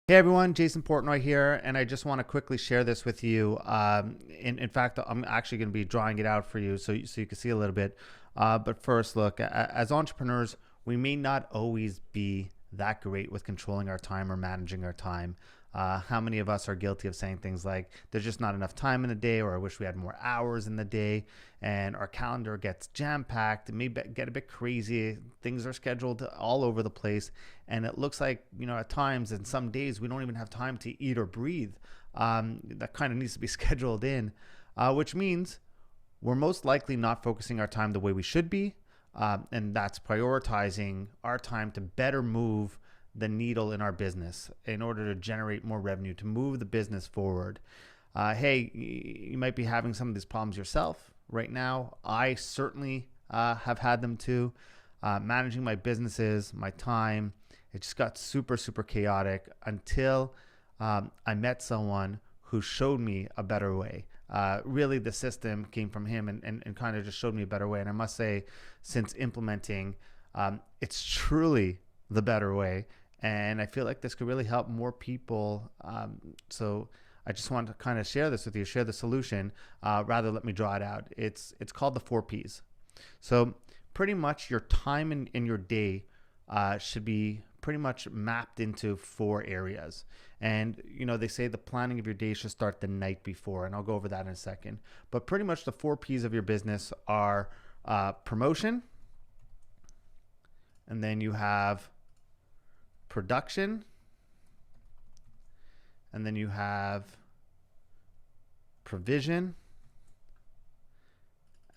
Hey everyone, Jason Portnoy here, and I just want to quickly share this with you. In fact, I'm actually going to be drawing it out for you so you can see a little bit. But first, look, as entrepreneurs, we may not always be that great with controlling our time or managing our time. How many of us are guilty of saying things like, there's just not enough time in the day, or I wish we had more hours in the day, and our calendar gets jam-packed, it may get a bit crazy, things are scheduled all over the place, and it looks like, at times and some days we don't even have time to eat or breathe. That kind of needs to be scheduled in, which means we're most likely not focusing our time the way we should be, and that's prioritizing our time to better move the needle in our business in order to generate more revenue, to move the business forward. Hey, you might be having some of these problems yourself right now. I certainly have had them too. Managing my businesses, my time, it just got super, super chaotic until I met someone who showed me a better way. Really, the system came from him and kind of just showed me a better way. And I must say, since implementing, it's truly the better way. And I feel like this could really help more people. So I just wanted to kind of share this with you, share the solution. Rather, let me draw it out. It's called the 4 Ps. So pretty much your time in your day should be pretty much mapped into 4 areas. And, they say the planning of your day should start the night before, and I'll go over that in a second. But pretty much the 4 Ps of your business are promotion, and then you have production, and then you have provision,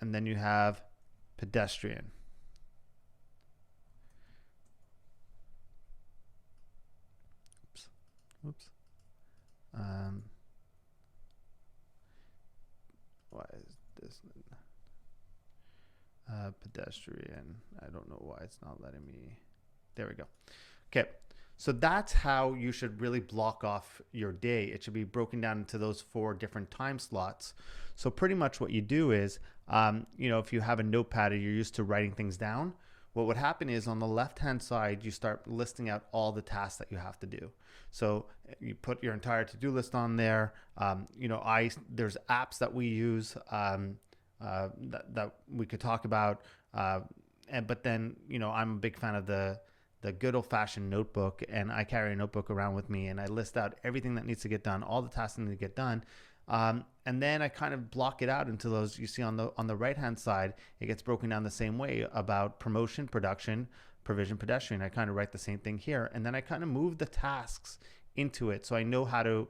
and then you have pedestrian. Oops. Why is this pedestrian? I don't know why it's not letting me. There we go. Okay, so that's how you should really block off your day. It should be broken down into those 4 different time slots. So pretty much what you do is, if you have a notepad or you're used to writing things down, what would happen is on the left-hand side, you start listing out all the tasks that you have to do. So you put your entire to-do list on there. There's apps that we use that we could talk about. But then, I'm a big fan of the good old-fashioned notebook, and I carry a notebook around with me, and I list out everything that needs to get done, all the tasks that need to get done, and then I kind of block it out into those you see on the right-hand side. It gets broken down the same way about promotion, production, provision, pedestrian. I kind of write the same thing here, and then I kind of move the tasks into it, so I know how to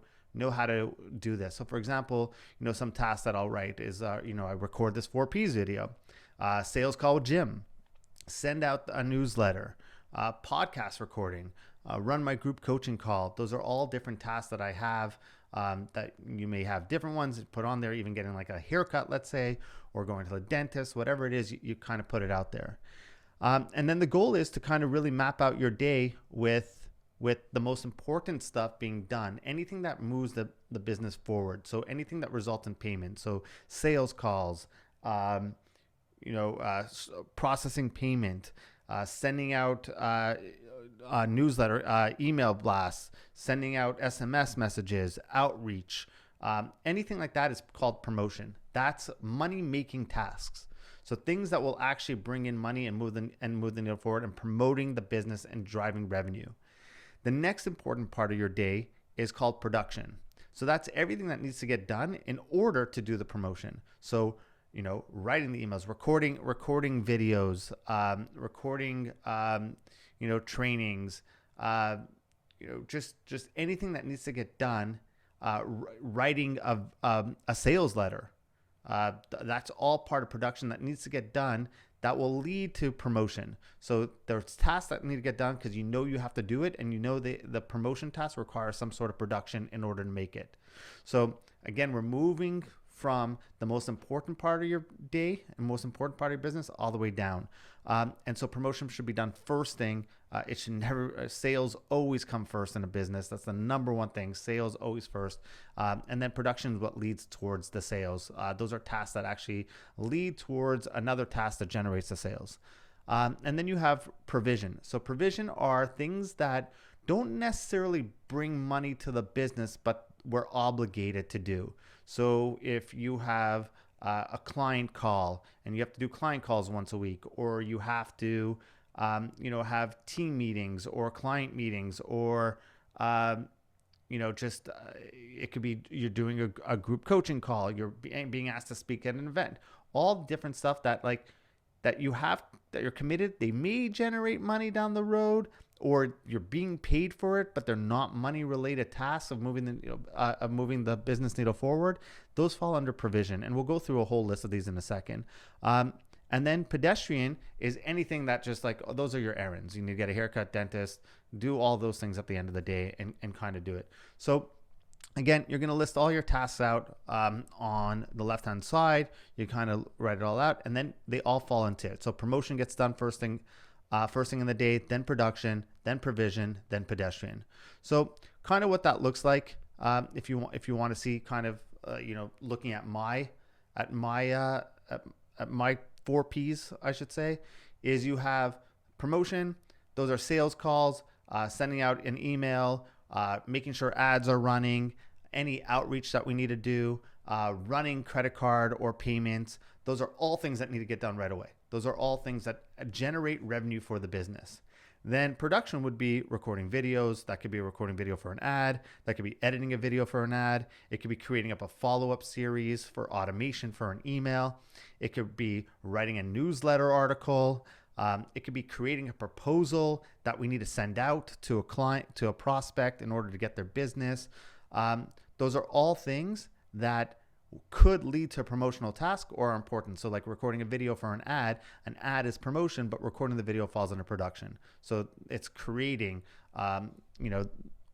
do this. So, for example, some tasks that I'll write is, I record this 4 Ps video, sales call with Jim, send out a newsletter, podcast recording, run my group coaching call. Those are all different tasks that I have, that you may have different ones put on there, even getting like a haircut, let's say, or going to the dentist, whatever it is, you kind of put it out there. And then the goal is to kind of really map out your day with the most important stuff being done, anything that moves the business forward. So anything that results in payment. So sales calls, processing payment, sending out newsletter, email blasts, sending out SMS messages, outreach, anything like that is called promotion. That's money-making tasks. So things that will actually bring in money and move the needle forward and promoting the business and driving revenue. The next important part of your day is called production. So that's everything that needs to get done in order to do the promotion. So writing the emails, recording videos, recording, trainings, just anything that needs to get done, writing a sales letter. That's all part of production that needs to get done that will lead to promotion. So there's tasks that need to get done because you have to do it, and the promotion task requires some sort of production in order to make it. So again, we're moving from the most important part of your day and most important part of your business all the way down. And so promotion should be done first thing. It should never, sales always come first in a business. That's the number one thing. Sales always first. And then production is what leads towards the sales. Those are tasks that actually lead towards another task that generates the sales. And then you have provision. So provision are things that don't necessarily bring money to the business, but we're obligated to do. So if you have a client call and you have to do client calls once a week, or you have to, have team meetings or client meetings, or, it could be you're doing a group coaching call, you're being asked to speak at an event, all different stuff that you have, that you're committed. They may generate money down the road, or you're being paid for it, but they're not money related tasks of moving the business needle forward. Those fall under provision, and we'll go through a whole list of these in a second. And then pedestrian is anything that just like, those are your errands. You need to get a haircut, dentist, do all those things at the end of the day, and kind of do it. So again, you're going to list all your tasks out on the left-hand side. You kind of write it all out, and then they all fall into it. So promotion gets done first thing in the day, then production, then provision, then pedestrian. So kind of what that looks like, if you want to see kind of looking at my 4 P's, I should say, is you have promotion. Those are sales calls, sending out an email, making sure ads are running, any outreach that we need to do, running credit card or payments. Those are all things that need to get done right away. Those are all things that generate revenue for the business. Then production would be recording videos. That could be a recording video for an ad. That could be editing a video for an ad. It could be creating up a follow-up series for automation for an email. It could be writing a newsletter article. It could be creating a proposal that we need to send out to a client, to a prospect, in order to get their business. Those are all things that could lead to a promotional task or are important. So like recording a video for an ad is promotion, but recording the video falls under production. So it's creating,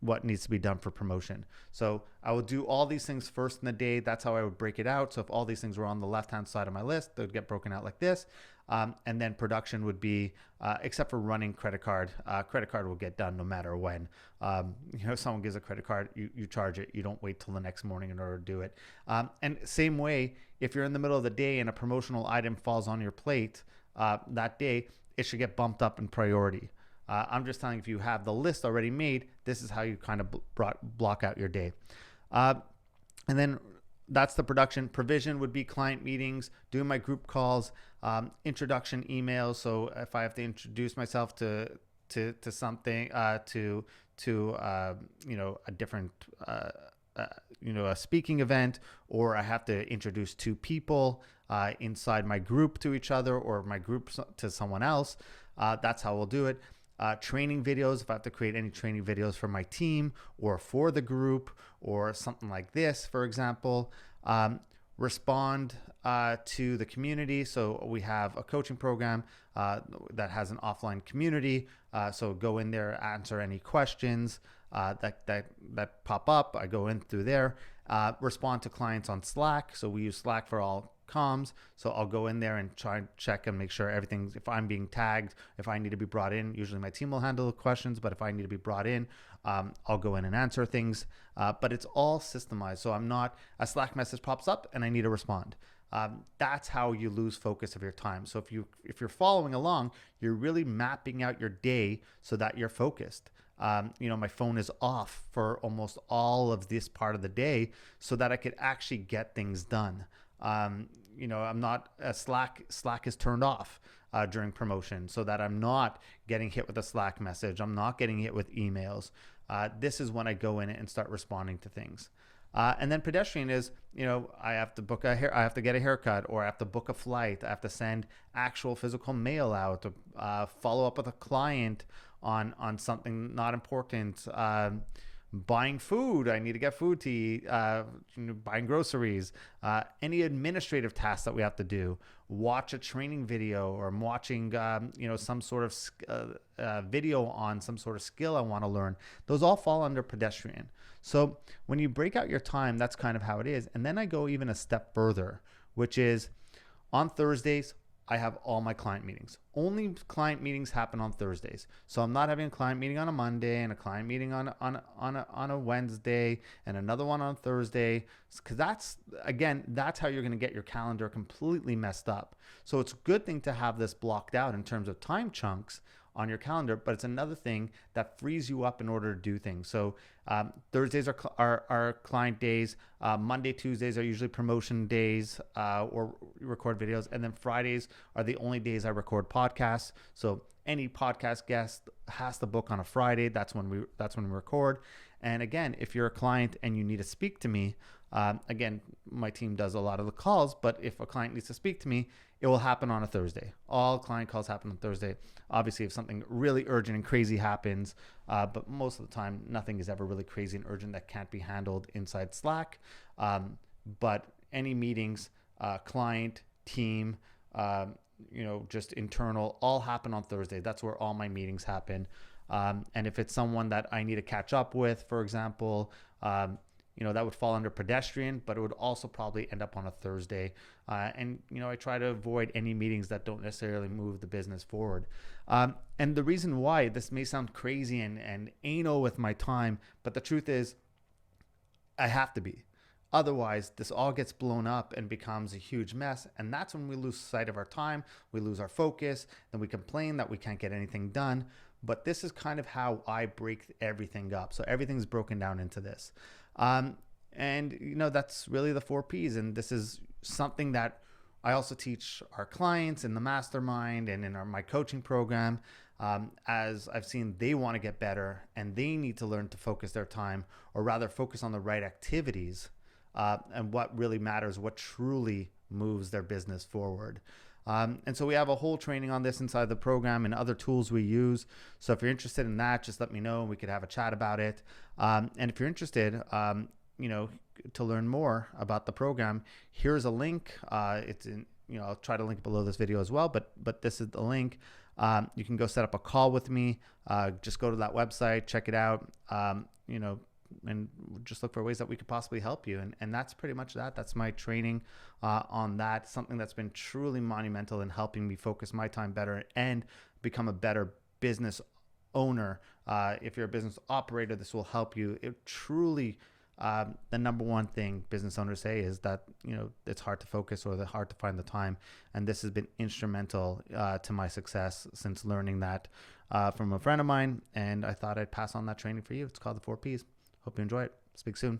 what needs to be done for promotion. So I will do all these things first in the day. That's how I would break it out. So if all these things were on the left-hand side of my list, they would get broken out like this. And then production would be, except for running credit card will get done no matter when. If someone gives a credit card, you charge it. You don't wait till the next morning in order to do it. And same way, if you're in the middle of the day and a promotional item falls on your plate that day, it should get bumped up in priority. I'm just telling you, if you have the list already made, this is how you kind of block out your day. And then that's the production. Provision would be client meetings, doing my group calls, introduction emails. So if I have to introduce myself to something, to a different, a speaking event, or I have to introduce 2 people inside my group to each other, or my group to someone else, that's how we'll do it. Training videos, if I have to create any training videos for my team or for the group or something like this, for example. Respond to the community. So we have a coaching program that has an offline community. So go in there, answer any questions that pop up. I go in through there. Respond to clients on Slack. So we use Slack for all comms. So I'll go in there and try and check and make sure everything's, if I'm being tagged, if I need to be brought in, usually my team will handle the questions, but if I need to be brought in, I'll go in and answer things. But it's all systemized. So I'm not, a Slack message pops up and I need to respond. That's how you lose focus of your time. So if you're following along, you're really mapping out your day so that you're focused. My phone is off for almost all of this part of the day so that I could actually get things done. I'm not, Slack is turned off during promotion so that I'm not getting hit with a Slack message. I'm not getting hit with emails. This is when I go in and start responding to things. And then pedestrian is, I have to I have to get a haircut, or I have to book a flight. I have to send actual physical mail out, to follow up with a client on something not important. Buying food, I need to get food to eat, buying groceries, any administrative tasks that we have to do, watch a training video, or I'm watching, some sort of video on some sort of skill I want to learn. Those all fall under pedestrian. So when you break out your time, that's kind of how it is. And then I go even a step further, which is on Thursdays, I have all my client meetings. Only client meetings happen on Thursdays. So I'm not having a client meeting on a Monday and a client meeting on a Wednesday and another one on Thursday. Because that's how you're going to get your calendar completely messed up. So it's a good thing to have this blocked out in terms of time chunks on your calendar, but it's another thing that frees you up in order to do things. So Thursdays are client days. Monday, Tuesdays are usually promotion days or record videos. And then Fridays are the only days I record podcasts. So any podcast guest has to book on a Friday. That's when we record. And again, if you're a client and you need to speak to me, again, my team does a lot of the calls, but if a client needs to speak to me, it will happen on a Thursday. All client calls happen on Thursday. Obviously, if something really urgent and crazy happens, but most of the time, nothing is ever really crazy and urgent that can't be handled inside Slack. But any meetings, client, team, just internal, all happen on Thursday. That's where all my meetings happen. And if it's someone that I need to catch up with, for example, that would fall under pedestrian, but it would also probably end up on a Thursday. And I try to avoid any meetings that don't necessarily move the business forward. And the reason why this may sound crazy and anal with my time, but the truth is I have to be. Otherwise, this all gets blown up and becomes a huge mess. And that's when we lose sight of our time. We lose our focus. Then we complain that we can't get anything done. But this is kind of how I break everything up. So everything's broken down into this. And that's really the 4 Ps. And this is something that I also teach our clients in the mastermind and in my coaching program. As I've seen, they want to get better and they need to learn to focus their time, or rather focus on the right activities and what really matters, what truly moves their business forward. And so we have a whole training on this inside the program and other tools we use. So if you're interested in that, just let me know and we could have a chat about it. And if you're interested, to learn more about the program, here's a link. It's in, I'll try to link below this video as well, but this is the link. You can go set up a call with me. Just go to that website, check it out. And just look for ways that we could possibly help you. And that's pretty much that. That's my training on that. Something that's been truly monumental in helping me focus my time better and become a better business owner. If you're a business operator, this will help you. It truly, the number one thing business owners say is that, it's hard to focus or hard to find the time. And this has been instrumental to my success since learning that from a friend of mine. And I thought I'd pass on that training for you. It's called the 4 Ps. Hope you enjoy it. Speak soon.